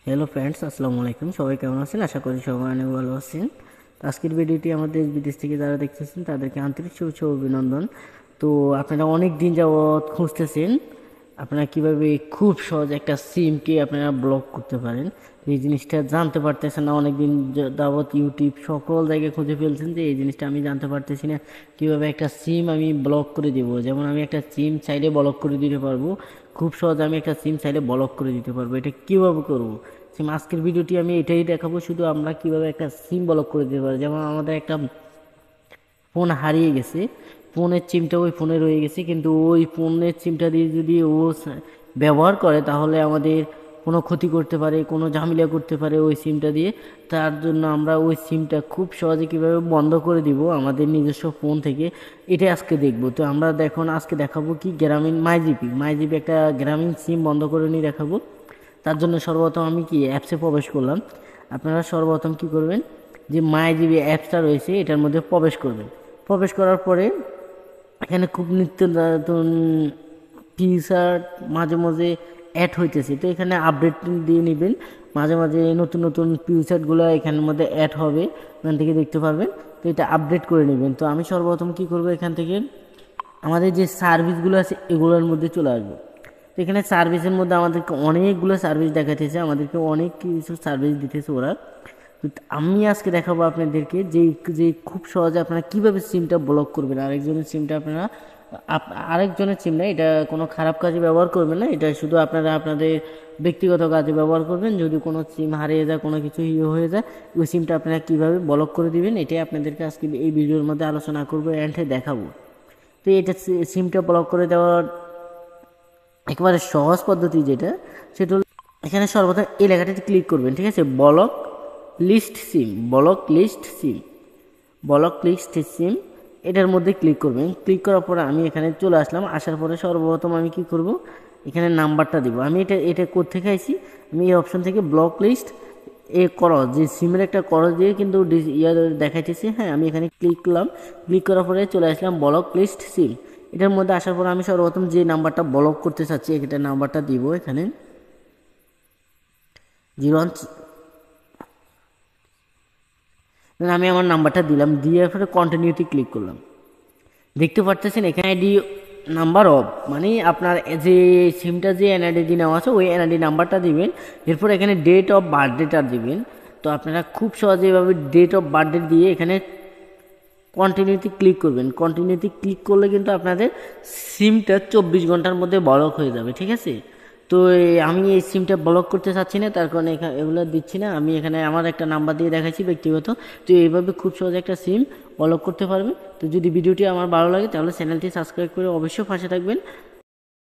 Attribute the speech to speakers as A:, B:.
A: Hello friends, আসসালামু আলাইকুম। সবাই কেমন আছেন? আশা করি সবাই অনেক ভালো আছেন। তো আজকের ভিডিওটি আমাদের দেশ বিদেশ থেকে যারা দেখতেছেন তাদেরকে আন্তরিক শুভেচ্ছা ও অভিনন্দন। তো আপনারা অনেক দিন যাবৎ খুঁজতেছেন আপনারা কিভাবে খুব সহজ একটা সিমকে আপনারা ব্লক করতে পারেন। এই জিনিসটা জানতে পারতেছেন না, অনেক দিন যাবৎ ইউটিউব সকল জায়গায় খুঁজে ফেলছেন যে এই জিনিসটা আমি জানতে পারতেছি না কিভাবে একটা সিম আমি ব্লক করে দিব। যেমন আমি একটা সিম চাইলে ব্লক করে দিতে পারবো, খুব সহজ আমি একটা সিম চাইলে ব্লক করে দিতে পারবো। এটা কিভাবে করব? সিম আজকের ভিডিওটি আমি এটাই দেখাবো, শুধু আমরা কিভাবে একটা সিম ব্লক করে দিতে পারি। যেমন আমাদের একটা ফোন হারিয়ে গেছে, ফোনের সিমটা ওই ফোনে রয়ে গেছে, কিন্তু ওই ফোনের সিমটা দিয়ে যদি ও ব্যবহার করে তাহলে আমাদের কোনো ক্ষতি করতে পারে, কোনো ঝামেলা করতে পারে ওই সিমটা দিয়ে। তার জন্য আমরা ওই সিমটা খুব সহজে কীভাবে বন্ধ করে দিব আমাদের নিজস্ব ফোন থেকে, এটাই আজকে দেখব। তো আমরা দেখুন আজকে দেখাবো কি গ্রামীণ মাইজিপি একটা গ্রামীণ সিম বন্ধ করে নিয়ে দেখাবো। তার জন্য সর্বপ্রথম আমি কি অ্যাপসে প্রবেশ করলাম। আপনারা সর্বপ্রথম কি করবেন, যে মাইজিবি অ্যাপসটা রয়েছে এটার মধ্যে প্রবেশ করবেন। প্রবেশ করার পরে এখানে খুব নিত্য নতুন ফিচার মাঝে মাঝে অ্যাড হইতেছে, তো এখানে আপডেট দিয়ে নেবেন। মাঝে মাঝে নতুন নতুন ফিচারগুলো এখানের মধ্যে অ্যাড হবে, এখান থেকে দেখতে পারবেন। তো এটা আপডেট করে নেবেন। তো আমি সর্বপ্রথম কি করব, এখান থেকে আমাদের যে সার্ভিসগুলো আছে এগুলোর মধ্যে চলে আসবো। তো এখানে সার্ভিসের মধ্যে আমাদেরকে অনেকগুলো সার্ভিস দেখাতেছে, আমাদেরকে অনেক কিছু সার্ভিস দিতেছে ওরা। তো আমি আজকে দেখাবো আপনাদেরকে যে যে খুব সহজে আপনারা কীভাবে সিমটা ব্লক করবেন। আরেকজনের সিমটা আপনারা আরেকজনের সিম না, এটা কোনো খারাপ কাজে ব্যবহার করবেন না, এটা শুধু আপনারা আপনাদের ব্যক্তিগত কাজে ব্যবহার করবেন। যদি কোনো সিম হারিয়ে যায়, কোনো কিছু হয়ে যায়, ওই সিমটা আপনারা কীভাবে ব্লক করে দিবেন এটাই আপনাদেরকে আজকে এই ভিডিওর মধ্যে আলোচনা করবো, অ্যান্ডে দেখাবো। তো এটা সিমটা ব্লক করে দেওয়ার একেবারে সহজ পদ্ধতি যেটা, সেটা হলো এখানে সর্বপ্রথম এই লেখাটাতে ক্লিক করবেন, ঠিক আছে? ব্লক লিস্ট সিম এটার মধ্যে ক্লিক করবেন। ক্লিক করার পরে আমি এখানে চলে আসলাম। আসার পরে সর্বপ্রথম আমি কি করব, এখানে নাম্বারটা দিব। আমি এটা কোত্থেকে আইছি, আমি এই অপশন থেকে ব্লক লিস্ট করজ, যে সিমের একটা করজ দিয়ে কিন্তু দেখাইতেছি। হ্যাঁ, আমি এখানে ক্লিক করলাম। ক্লিক করার পরে চলে আসলাম ব্লক লিস্ট সিম। এটার মধ্যে আসার পর আমি সর্বপ্রথম যে নাম্বারটা ব্লক করতে চাচ্ছি এটা নাম্বারটা দিব এখানে 01। আমি আমার নাম্বারটা দিলাম, দিয়ে পরে কন্টিনিউতে ক্লিক করলাম। দেখতে পাচ্ছেন এখানে আইডি নাম্বার অফ, মানে আপনার যে সিমটা যে এনআইডি দিয়ে নেওয়া আছে ওই এনআইডি নাম্বারটা দিবেন। এরপর এখানে ডেট অফ বার্থডেটা দিবেন। তো আপনারা খুব সহজে এভাবে ডেট অফ বার্থডে দিয়ে এখানে কন্টিনিউতে ক্লিক করবেন। কন্টিনিউতে ক্লিক করলে কিন্তু আপনাদের সিমটা 24 ঘন্টার মধ্যে ব্লক হয়ে যাবে, ঠিক আছে? তো আমি এই সিমটা ব্লক করতে চাচ্ছি না, তার কারণে এগুলো দিচ্ছি না। আমি এখানে আমার একটা নাম্বার দিয়ে দেখাচ্ছি ব্যক্তিগত। তো এইভাবে খুব সহজে একটা সিম ব্লক করতে পারবেন। তো যদি ভিডিওটি আমার ভালো লাগে তাহলে চ্যানেলটি সাবস্ক্রাইব করে অবশ্যই পাশে থাকবেন।